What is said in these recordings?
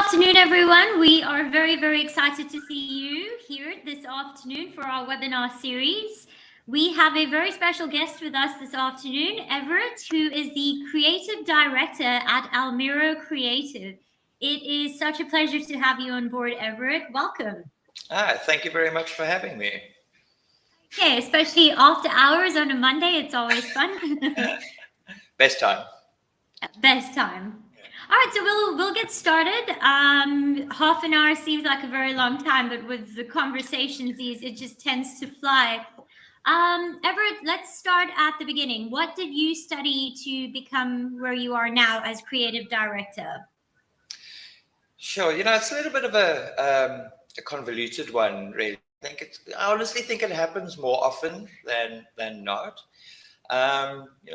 afternoon, everyone. We are very, very excited to see you here this afternoon for our webinar series. We have a very special guest with us this afternoon, Everett, who is the Creative Director at Almero Creative. It is such a pleasure to have you on board, Everett. Welcome. Thank you very much for having me. Okay, especially after hours on a Monday, it's always fun. Best time. Best time. All right, so we'll get started. Half an hour seems like a very long time, but with the conversations, it just tends to fly. Everett, let's start at the beginning. What did you study to become where you are now as creative director? Sure. It's a little bit of a convoluted one, really. I honestly think it happens more often than not.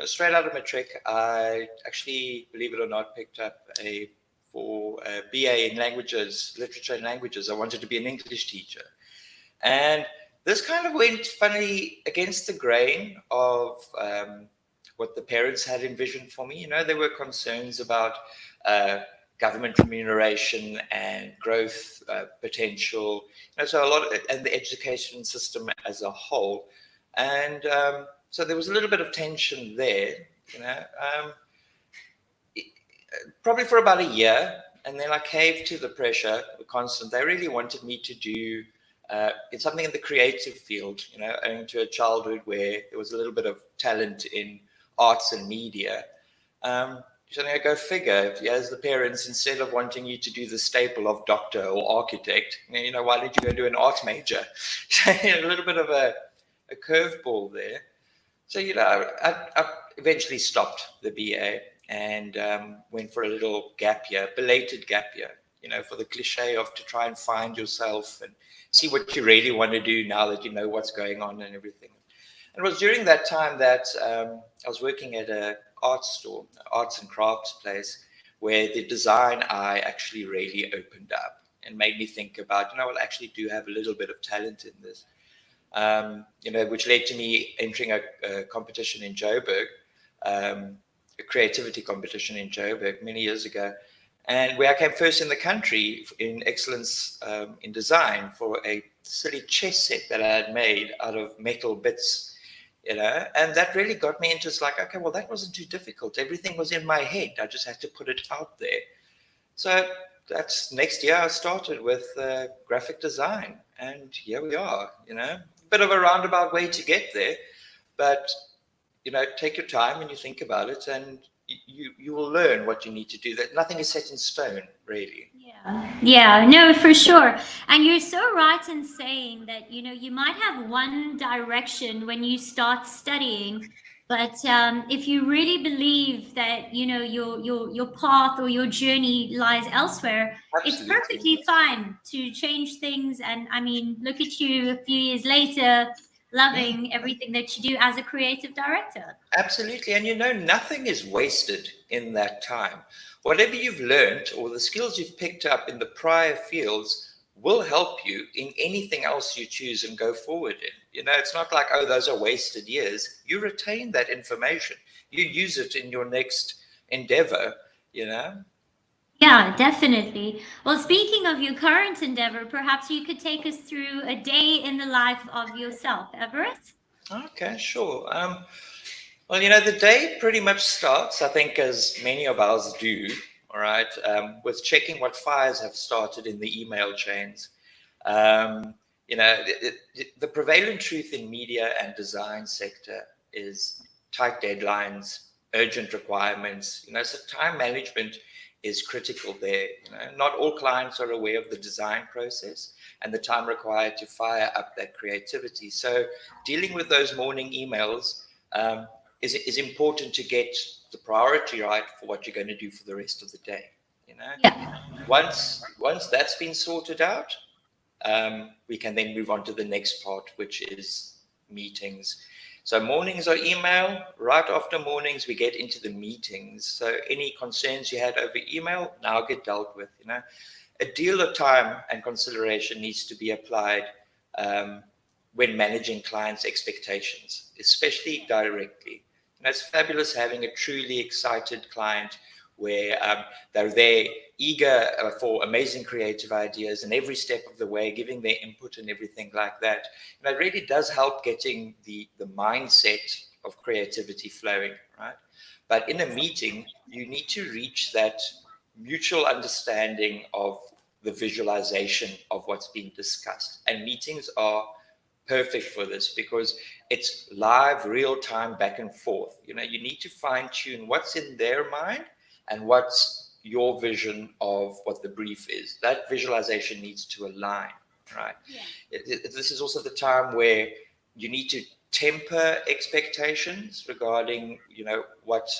Straight out of matric, I actually, believe it or not, picked up a BA in languages, literature and languages. I wanted to be an English teacher. And this kind of went funny against the grain of what the parents had envisioned for me. There were concerns about government remuneration and growth potential, so a lot of, and the education system as a whole. And so there was a little bit of tension there, probably for about a year. And then I caved to the pressure, the constant. They really wanted me to do it's something in the creative field, owing to a childhood where there was a little bit of talent in arts and media. So I go figure, as the parents, instead of wanting you to do the staple of doctor or architect, why did you go do an art major? A little bit of a curveball there. So, I eventually stopped the BA and went for a little gap year, belated gap year, for the cliche of to try and find yourself and see what you really want to do now that you know what's going on and everything. And it was during that time that I was working at an art store, arts and crafts place, where the design eye actually really opened up and made me think about, I actually do have a little bit of talent in this. Which led to me entering a competition in Joburg, a creativity competition in Joburg many years ago, and where I came first in the country in excellence in design for a silly chess set that I had made out of metal bits, and that really got me into, like, okay, well, that wasn't too difficult. Everything was in my head. I just had to put it out there. So that's next year I started with graphic design, and here we are, bit of a roundabout way to get there, but take your time and you think about it, and you will learn what you need to do. That nothing is set in stone, really. Yeah, no, for sure. And you're so right in saying that you might have one direction when you start studying, but if you really believe that your path or your journey lies elsewhere, Absolutely. It's perfectly fine to change things. And I mean, look at you a few years later, loving everything that you do as a creative director. Absolutely. And nothing is wasted in that time. Whatever you've learned or the skills you've picked up in the prior fields will help you in anything else you choose and go forward in. It's not like, oh, those are wasted years. You retain that information. You use it in your next endeavor, Yeah, definitely. Well, speaking of your current endeavor, perhaps you could take us through a day in the life of yourself, Everett? Okay, sure. Well, the day pretty much starts, I think, as many of ours do, all right, with checking what fires have started in the email chains. The prevalent truth in media and design sector is tight deadlines, urgent requirements, so time management is critical there. Not all clients are aware of the design process and the time required to fire up that creativity. So dealing with those morning emails is important to get the priority right for what you're going to do for the rest of the day. Yeah. Once that's been sorted out, we can then move on to the next part, which is meetings. So mornings are email. Right after mornings, we get into the meetings. So any concerns you had over email now get dealt with. A deal of time and consideration needs to be applied when managing clients' expectations, especially directly. It's fabulous having a truly excited client where they're there eager for amazing creative ideas, and every step of the way giving their input and everything like that. And it really does help getting the mindset of creativity flowing, right? But in a meeting, you need to reach that mutual understanding of the visualization of what's being discussed. And meetings are perfect for this because it's live, real time, back and forth. You know, you need to fine tune what's in their mind and what's your vision of what the brief is. That visualization needs to align, right? Yeah. This is also the time where you need to temper expectations regarding, you know, what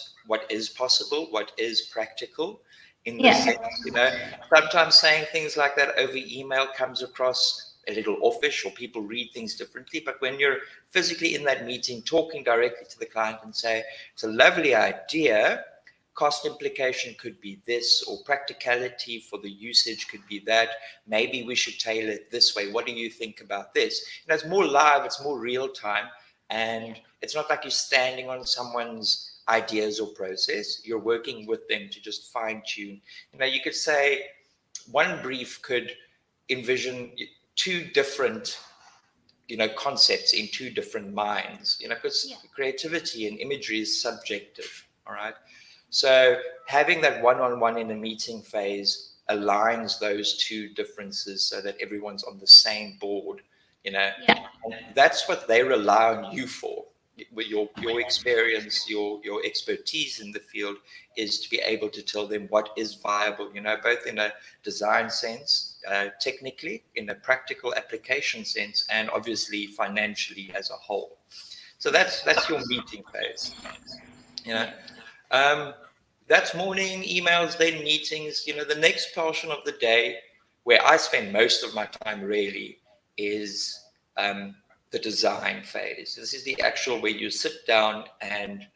is possible, what is practical. In the sense, you know, sometimes saying things like that over email comes across a little offish, or people read things differently. But when you're physically in that meeting, talking directly to the client and say, it's a lovely idea, cost implication could be this, or practicality for the usage could be that, maybe we should tailor it this way. What do you think about this? You know, it's more live, it's more real time, and it's not like you're standing on someone's ideas or process. You're working with them to just fine tune. You know, you could say one brief could envision two different, you know, concepts in two different minds, you know, because creativity and imagery is subjective. All right. So having that one-on-one in a meeting phase aligns those two differences so that everyone's on the same board, you know. And that's what they rely on you for. With your experience, your expertise in the field is to be able to tell them what is viable, you know, both in a design sense, technically, in a practical application sense, and obviously financially as a whole. So that's your meeting phase, you know. That's morning emails, then meetings. You know, the next portion of the day where I spend most of my time really is the design phase. This is the actual where you sit down and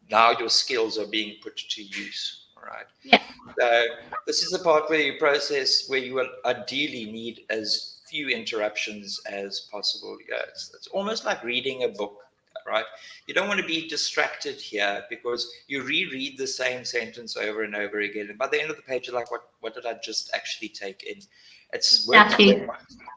now your skills are being put to use. All right. Yeah. So this is the part where you process, where you will ideally need as few interruptions as possible. Yeah, it's almost like reading a book, right? You don't want to be distracted here because you reread the same sentence over and over again. And by the end of the page, you're like, what did I just actually take in? It's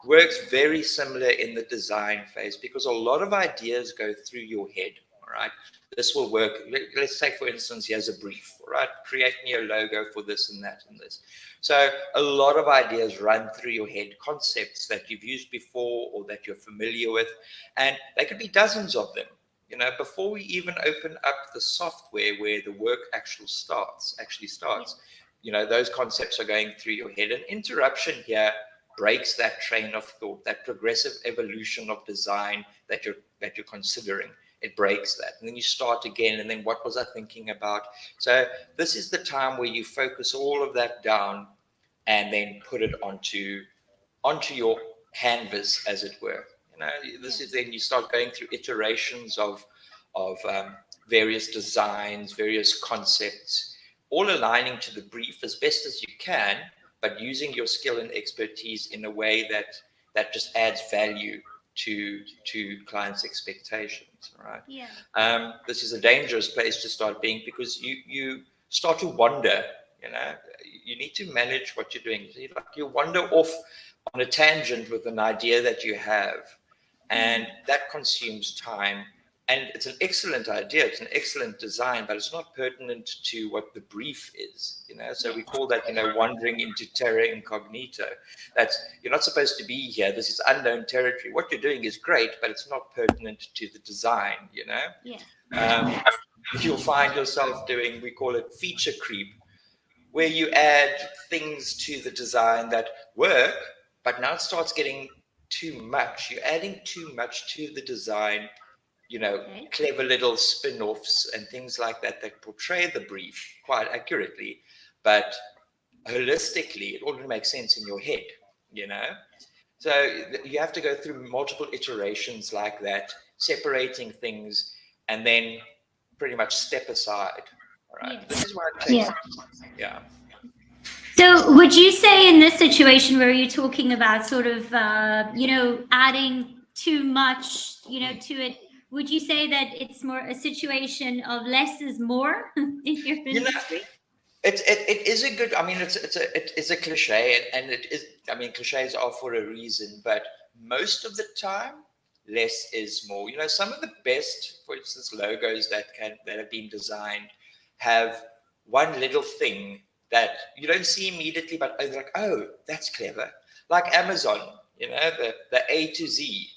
works very similar in the design phase because a lot of ideas go through your head. All right, this will work. Let's say, for instance, here's a brief. All right, create me a logo for this and that and this. So a lot of ideas run through your head, concepts that you've used before or that you're familiar with, and there could be dozens of them. You know, before we even open up the software where the work actually starts. You know, those concepts are going through your head. An interruption here breaks that train of thought, that progressive evolution of design that you're considering. It breaks that. And then you start again, and then what was I thinking about? So this is the time where you focus all of that down and then put it onto your canvas, as it were. You know, this is then you start going through iterations of various designs, various concepts, all aligning to the brief as best as you can, but using your skill and expertise in a way that just adds value to clients' expectations, right? Yeah. This is a dangerous place to start being because you start to wander. You know, you need to manage what you're doing. You wander off on a tangent with an idea that you have, and that consumes time. And it's an excellent idea, it's an excellent design, but it's not pertinent to what the brief is, you know. So we call that, you know, wandering into terra incognito. That's, you're not supposed to be here. This is unknown territory. What you're doing is great, but it's not pertinent to the design, you know. Yeah. You'll find yourself doing, we call it feature creep, where you add things to the design that work, but now it starts getting too much. You're adding too much to the design. You know, clever little spin-offs and things like that that portray the brief quite accurately, but holistically, it all makes sense in your head, you know? So you have to go through multiple iterations like that, separating things, and then pretty much step aside, all right? Yes. This is what it takes. Yeah. So would you say in this situation where you're talking about sort of, you know, adding too much, you know, to it, would you say that it's more a situation of less is more in your industry? It is a good. I mean, it's a cliche, and it is. I mean, cliches are for a reason, but most of the time, less is more. You know, some of the best, for instance, logos that have been designed have one little thing that you don't see immediately, but they're like, oh, that's clever. Like Amazon, you know, the A to Z.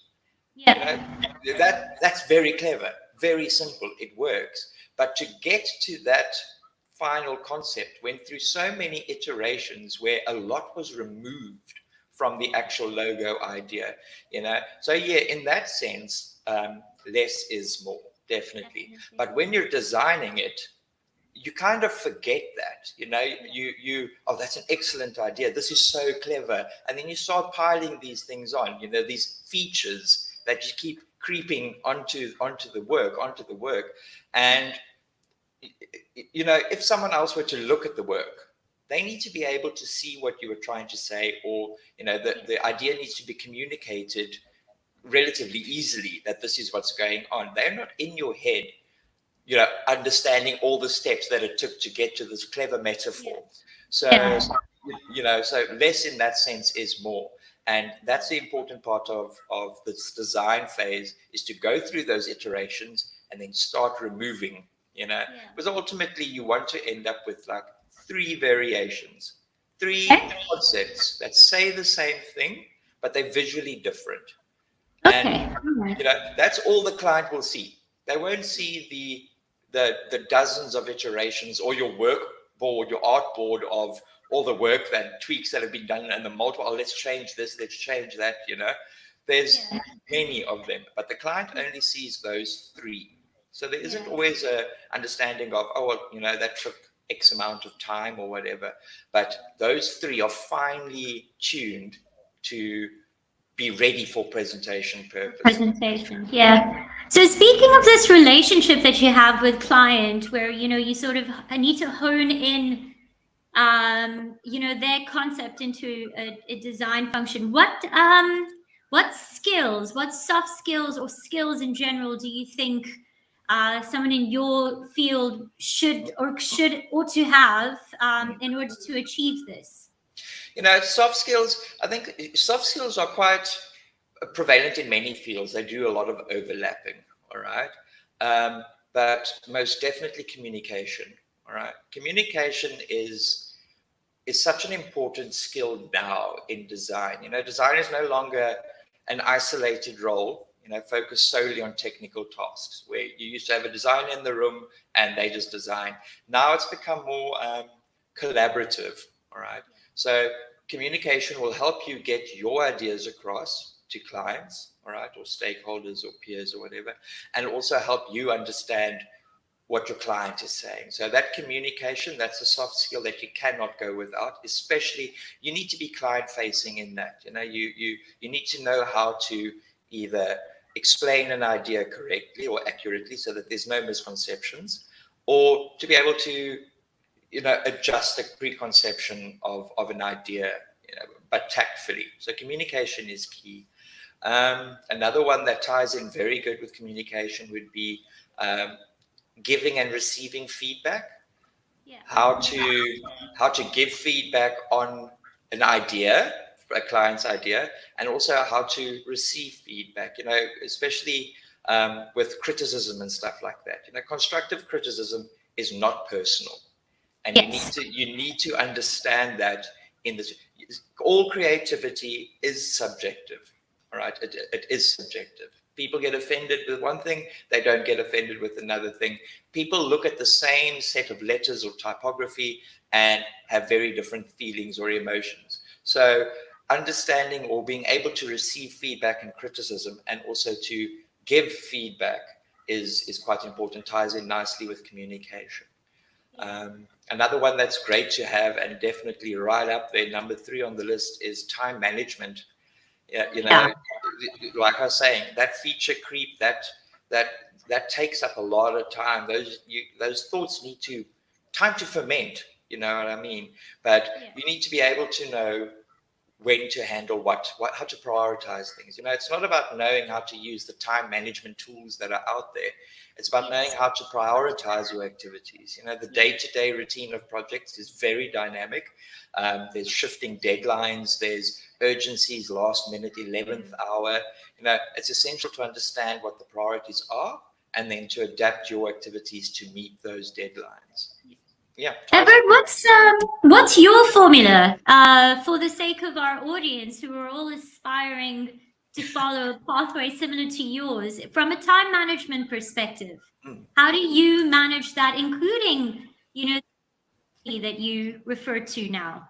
Yeah. You know, that's very clever, very simple. It works, but to get to that final concept went through so many iterations where a lot was removed from the actual logo idea, you know. So yeah, in that sense, less is more, definitely. But when you're designing it, you kind of forget that, you know. Oh, that's an excellent idea, this is so clever, and then you start piling these things on, you know, these features that you keep creeping onto the work. And you know, if someone else were to look at the work, they need to be able to see what you were trying to say, or you know, the idea needs to be communicated relatively easily, that this is what's going on. They're not in your head, you know, understanding all the steps that it took to get to this clever metaphor. So you know, so less in that sense is more. And that's the important part of this design phase, is to go through those iterations and then start removing, you know, because ultimately you want to end up with like 3 variations, 3 concepts that say the same thing, but they're visually different. And you know, that's all the client will see. They won't see the dozens of iterations, or your work board, your art board of all the work that tweaks that have been done, and the multiple, oh, let's change this, let's change that, you know. There's many of them, but the client only sees those 3. So there isn't always a understanding of, oh, well, you know, that took X amount of time or whatever. But those 3 are finely tuned to be ready for presentation purpose. Presentation, yeah. So speaking of this relationship that you have with client, where you know you sort of need to hone in, you know, their concept into a design function. What skills, what soft skills or skills in general do you think someone in your field should ought to have in order to achieve this? You know, soft skills, I think soft skills are quite prevalent in many fields. They do a lot of overlapping, all right? But most definitely communication, all right? Communication is such an important skill now in design. You know, design is no longer an isolated role, you know, focused solely on technical tasks, where you used to have a designer in the room and they just design. Now it's become more collaborative, all right? So communication will help you get your ideas across to clients, all right, or stakeholders or peers or whatever, and also help you understand what your client is saying. So that communication, that's a soft skill that you cannot go without. Especially, you need to be client facing in that. You know, you need to know how to either explain an idea correctly or accurately so that there's no misconceptions, or to be able to, you know, adjust the preconception of an idea, you know, but tactfully. So communication is key. Another one that ties in very good with communication would be giving and receiving feedback. How to give feedback on an idea, a client's idea, and also how to receive feedback, you know, especially with criticism and stuff like that. You know, constructive criticism is not personal. And you need to understand that in this, all creativity is subjective. All right, it is subjective. People get offended with one thing, they don't get offended with another thing. People look at the same set of letters or typography and have very different feelings or emotions. So understanding or being able to receive feedback and criticism, and also to give feedback is quite important, ties in nicely with communication. Another one that's great to have, and definitely right up there, number 3 on the list, is time management. Yeah, you know, like I was saying, that feature creep, that takes up a lot of time. Those thoughts need time to ferment. You know what I mean? But you need to be able to know when to handle what, how to prioritize things. It's not about knowing how to use the time management tools that are out there. It's about knowing how to prioritize your activities. The day-to-day routine of projects is very dynamic. There's shifting deadlines, there's urgencies, last minute, 11th hour. It's essential to understand what the priorities are and then to adapt your activities to meet those deadlines. Yeah. Everett, what's your formula for the sake of our audience who are all aspiring to follow a pathway similar to yours from a time management perspective? How do you manage that, including, that you referred to now?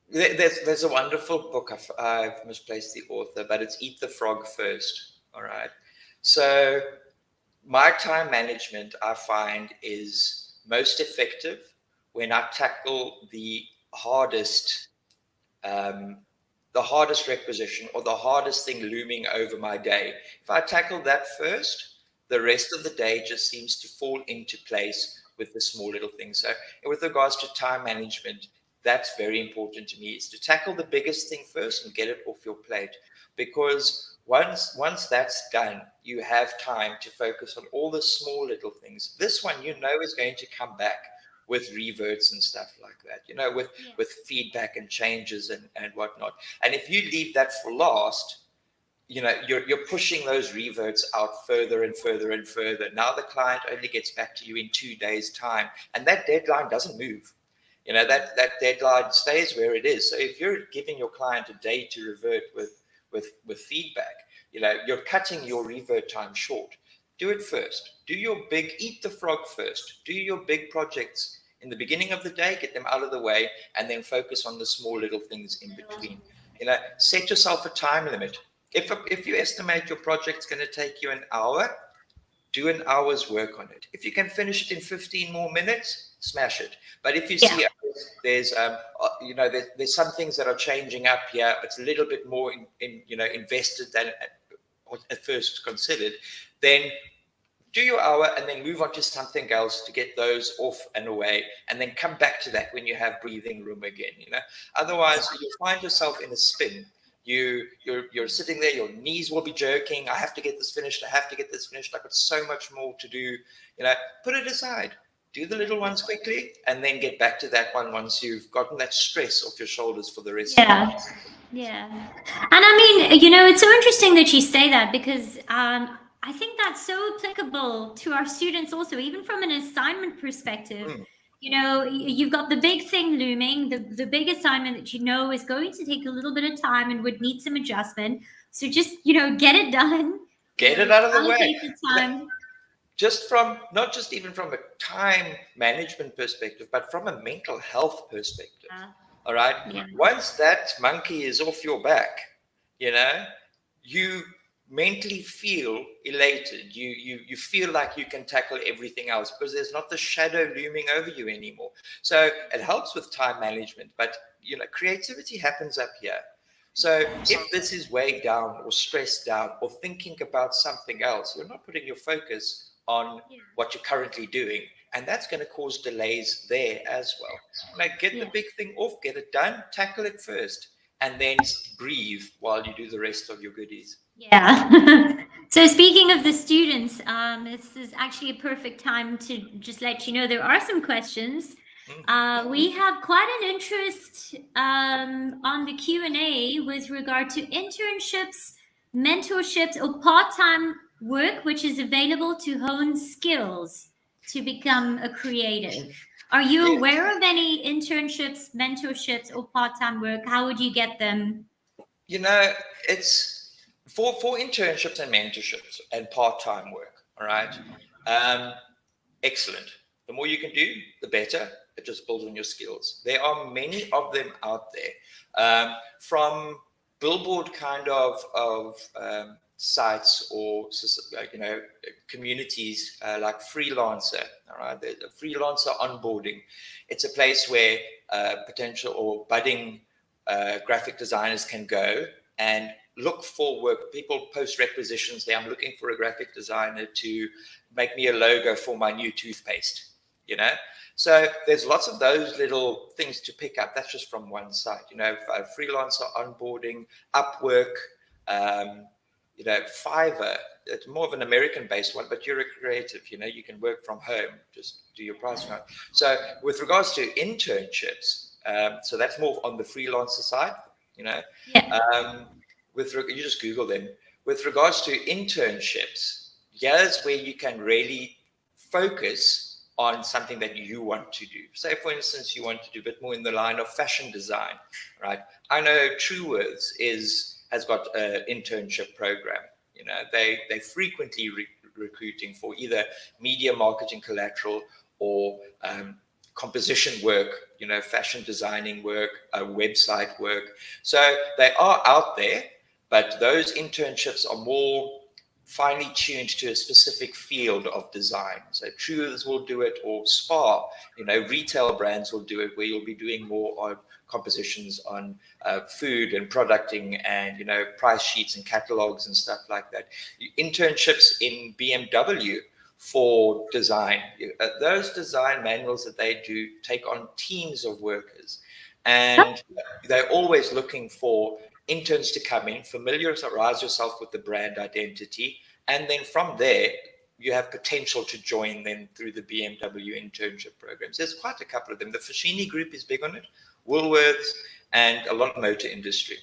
There's a wonderful book. I've misplaced the author, but it's Eat the Frog First. All right. So my time management, I find, is most effective when I tackle the hardest requisition or the hardest thing looming over my day. If I tackle that first, the rest of the day just seems to fall into place with the small little things. So with regards to time management, that's very important to me, is to tackle the biggest thing first and get it off your plate. Because once that's done, you have time to focus on all the small little things. This one, is going to come back with reverts and stuff like that, with feedback and changes and whatnot. And if you leave that for last, you're pushing those reverts out further and further and further. Now the client only gets back to you in 2 days' time, and that deadline doesn't move. That deadline stays where it is. So if you're giving your client a day to revert with feedback, you're cutting your revert time short. Do it first. Eat the frog first. Do your big projects in the beginning of the day, get them out of the way, and then focus on the small little things in between. Set yourself a time limit. If you estimate your project's going to take you an hour, do an hour's work on it. If you can finish it in 15 more minutes, smash it. But if you see there's some things that are changing up here, it's a little bit more invested than at first considered, then do your hour and then move on to something else to get those off and away, and then come back to that when you have breathing room again. Otherwise you'll find yourself in a spin. You're sitting there, your knees will be jerking. I have to get this finished. I've got so much more to do. Put it aside. Do the little ones quickly, and then get back to that one once you've gotten that stress off your shoulders for the rest of the day. Yeah. And I mean, it's so interesting that you say that, because I think that's so applicable to our students also, even from an assignment perspective. You've got the big thing looming, the big assignment that is going to take a little bit of time and would need some adjustment. So just, get it done. Get it out of the way. Time. Not just even from a time management perspective, but from a mental health perspective. All right. Yeah. Once that monkey is off your back, you mentally feel elated. You feel like you can tackle everything else because there's not the shadow looming over you anymore. So it helps with time management, but creativity happens up here. So if this is weighed down or stressed down or thinking about something else, you're not putting your focus on what you're currently doing, and that's going to cause delays there as well. Get the big thing off, get it done, tackle it first, and then breathe while you do the rest of your goodies. Yeah. So speaking of the students, this is actually a perfect time to just let you know there are some questions. We have quite an interest on the Q&A with regard to internships, mentorships, or part-time work which is available to hone skills to become a creative. Are you aware of any internships, mentorships, or part-time work? How would you get them? It's for internships and mentorships and part-time work. All right. Excellent. The more you can do, the better. It just builds on your skills. There are many of them out there, from billboard kind of sites or communities like Freelancer. All right, there's a Freelancer onboarding. It's a place where potential or budding graphic designers can go and look for work. People post requisitions there. I'm looking for a graphic designer to make me a logo for my new toothpaste. So there's lots of those little things to pick up. That's just from one site, freelancer onboarding, Upwork, Fiverr. It's more of an American-based one, but you're a creative, you can work from home, just do your pricing. So with regards to internships, so that's more on the freelancer side, Yeah. You just Google them. With regards to internships, here's where you can really focus on something that you want to do. Say, for instance, you want to do a bit more in the line of fashion design, right? I know Trueworths has got an internship program. They frequently recruiting for either media marketing collateral or composition work, fashion designing work, website work. So they are out there, but those internships are more finely tuned to a specific field of design. So Trueworths will do it, or Spa, retail brands will do it, where you'll be doing more on compositions on food and producting and, price sheets and catalogs and stuff like that. Internships in BMW for design, those design manuals that they do take on teams of workers, and they're always looking for interns to come in, familiarize yourself with the brand identity, and then from there you have potential to join them through the BMW internship programs. There's quite a couple of them. The Foschini Group is big on it, Woolworths, and a lot of motor industry.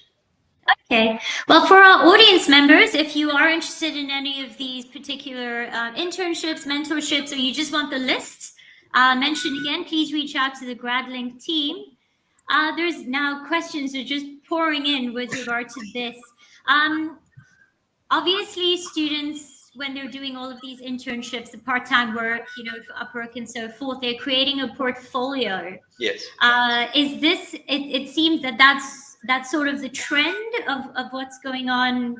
Okay. Well, for our audience members, if you are interested in any of these particular internships, mentorships, or you just want the list mentioned again, please reach out to the Gradlinc team. There's now questions are just pouring in with regard to this. Obviously, students, when they're doing all of these internships, the part-time work, for Upwork and so forth, they're creating a portfolio. Yes. Is this? It seems that's sort of the trend of what's going on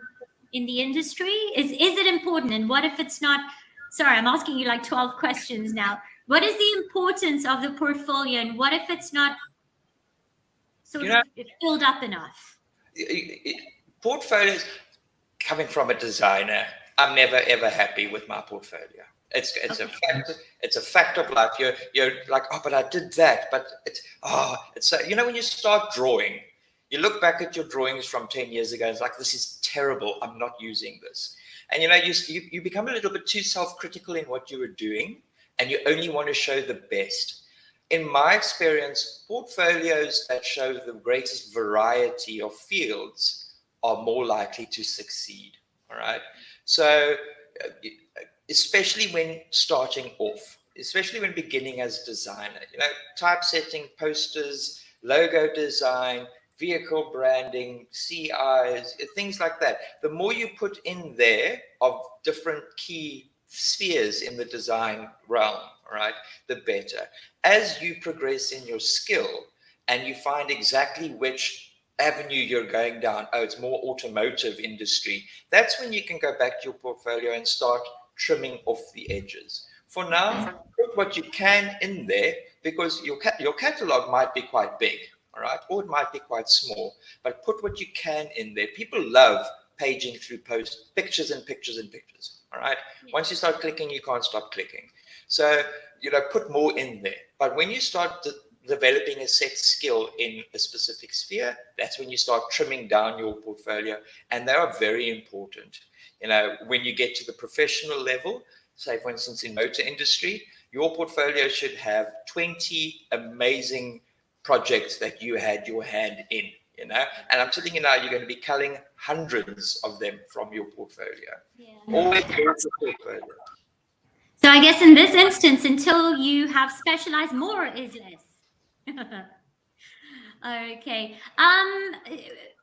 in the industry. Is it important? And what if it's not? Sorry, I'm asking you like 12 questions now. What is the importance of the portfolio, and what if it's not sort of filled up enough? Portfolios, coming from a designer, I'm never ever happy with my portfolio. It's okay. It's a fact of life. You're like, oh, but I did that. But it's when you start drawing, you look back at your drawings from 10 years ago, it's like, this is terrible. I'm not using this. And you become a little bit too self-critical in what you were doing, and you only want to show the best. In my experience, portfolios that show the greatest variety of fields are more likely to succeed. All right. So especially when starting off, especially when beginning as a designer, typesetting, posters, logo design, vehicle branding, CIs, things like that. The more you put in there of different key spheres in the design realm, all right, the better. As you progress in your skill and you find exactly which avenue you're going down, it's more automotive industry, that's when you can go back to your portfolio and start trimming off the edges. For now, put what you can in there, because your catalog might be quite big, all right, or it might be quite small, but put what you can in there. People love paging through pictures and pictures and pictures, all right? Once you start clicking, you can't stop clicking. So, put more in there. But when you start developing a set skill in a specific sphere, that's when you start trimming down your portfolio. And they are very important. When you get to the professional level, say, for instance, in motor industry, your portfolio should have 20 amazing projects that you had your hand in, and I'm telling you now, you're going to be culling hundreds of them from your portfolio. Always build your portfolio. So I guess in this instance, until you have specialized, more is less. Okay.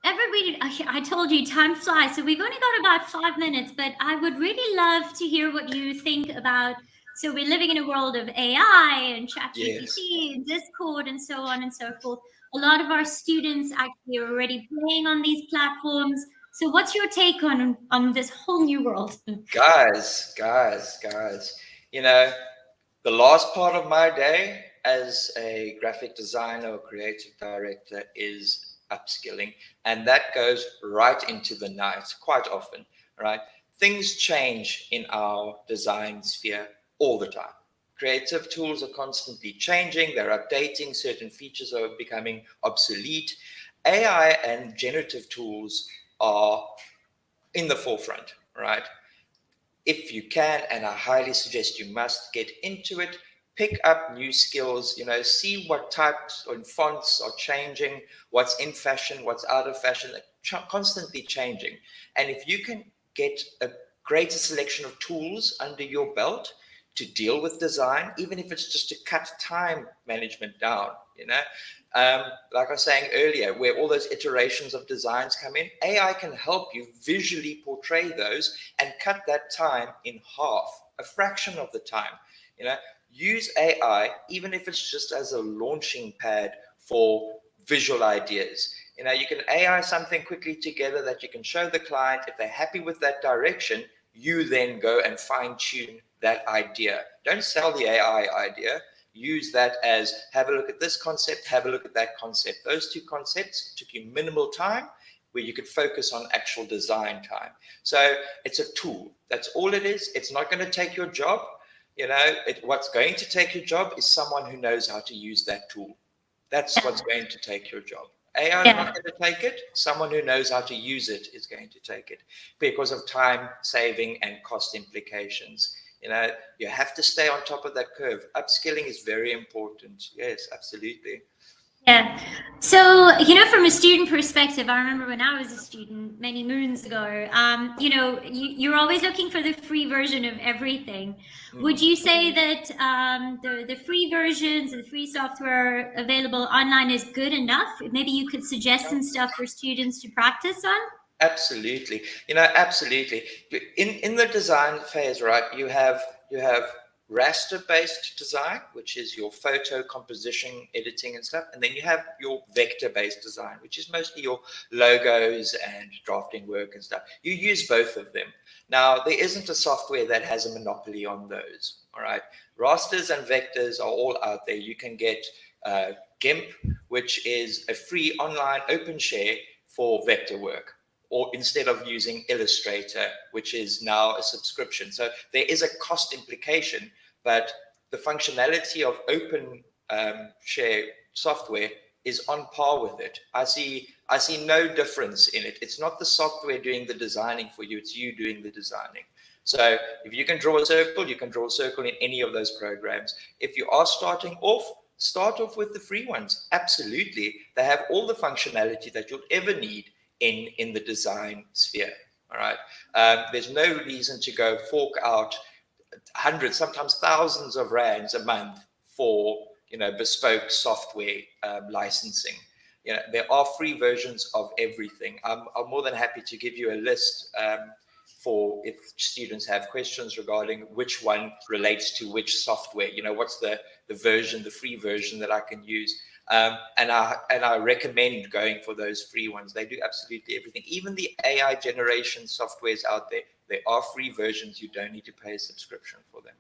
Everybody, I told you time flies, so we've only got about 5 minutes, but I would really love to hear what you think about. So we're living in a world of AI and ChatGPT and Discord and so on and so forth. A lot of our students actually are already playing on these platforms. So what's your take on this whole new world? Guys, the last part of my day as a graphic designer or creative director is upskilling, and that goes right into the night quite often, right? Things change in our design sphere all the time. Creative tools are constantly changing. They're updating. Certain features are becoming obsolete. AI and generative tools are in the forefront, right? If you can, and I highly suggest you must get into it, pick up new skills, see what types and fonts are changing, what's in fashion, what's out of fashion, constantly changing. And if you can get a greater selection of tools under your belt to deal with design, even if it's just to cut time management down, like I was saying earlier, where all those iterations of designs come in, AI can help you visually portray those and cut that time in half, a fraction of the time. Use AI, even if it's just as a launching pad for visual ideas. You can AI something quickly together that you can show the client. If they're happy with that direction, you then go and fine tune that idea. Don't sell the AI idea. Use that as, have a look at this concept, have a look at that concept. Those two concepts took you minimal time where you could focus on actual design time. So it's a tool. That's all it is. It's not going to take your job. What's going to take your job is someone who knows how to use that tool. That's what's going to take your job. AI is not going to take it. Someone who knows how to use it is going to take it because of time saving and cost implications. You have to stay on top of that curve. Upskilling is very important. Yes, absolutely. Yeah. So, from a student perspective, I remember when I was a student many moons ago, you're always looking for the free version of everything. Would you say that the free versions and the free software available online is good enough? Maybe you could suggest some stuff for students to practice on? Absolutely. Absolutely. In the design phase, right, you have raster-based design, which is your photo composition, editing and stuff. And then you have your vector-based design, which is mostly your logos and drafting work and stuff. You use both of them. Now, there isn't a software that has a monopoly on those, all right? Rasters and vectors are all out there. You can get GIMP, which is a free online open share for vector work, or instead of using Illustrator, which is now a subscription. So there is a cost implication, but the functionality of open share software is on par with it. I see no difference in it. It's not the software doing the designing for you, it's you doing the designing. So if you can draw a circle, you can draw a circle in any of those programs. If you are starting off, start off with the free ones. Absolutely. They have all the functionality that you'll ever need in the design sphere. All right. There's no reason to go fork out hundreds, sometimes thousands of rands a month for bespoke software licensing. There are free versions of everything. I'm more than happy to give you a list for if students have questions regarding which one relates to which software. What's the version, the free version that I can use. And I recommend going for those free ones. They do absolutely everything. Even the AI generation softwares out there, there are free versions. You don't need to pay a subscription for them.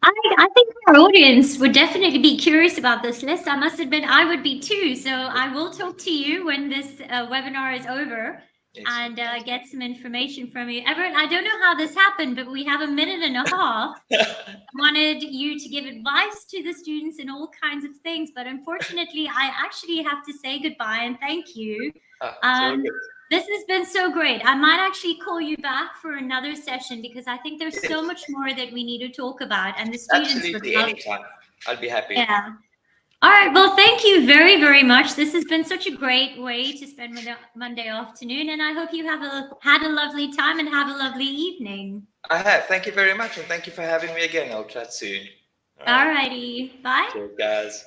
I think our audience would definitely be curious about this list. I must admit, I would be too. So I will talk to you when this webinar is over. And get some information from you. Everett, I don't know how this happened, but we have a minute and a half. I wanted you to give advice to the students and all kinds of things, but unfortunately, I actually have to say goodbye and thank you. This has been so great. I might actually call you back for another session because I think there's so much more that we need to talk about, and the students absolutely would love anytime. I'll be happy. Yeah. All right. Well, thank you very, very much. This has been such a great way to spend Monday afternoon, and I hope you have had a lovely time and have a lovely evening. I have. Thank you very much, and thank you for having me again. I'll chat soon. All righty. Bye. Cheers, guys.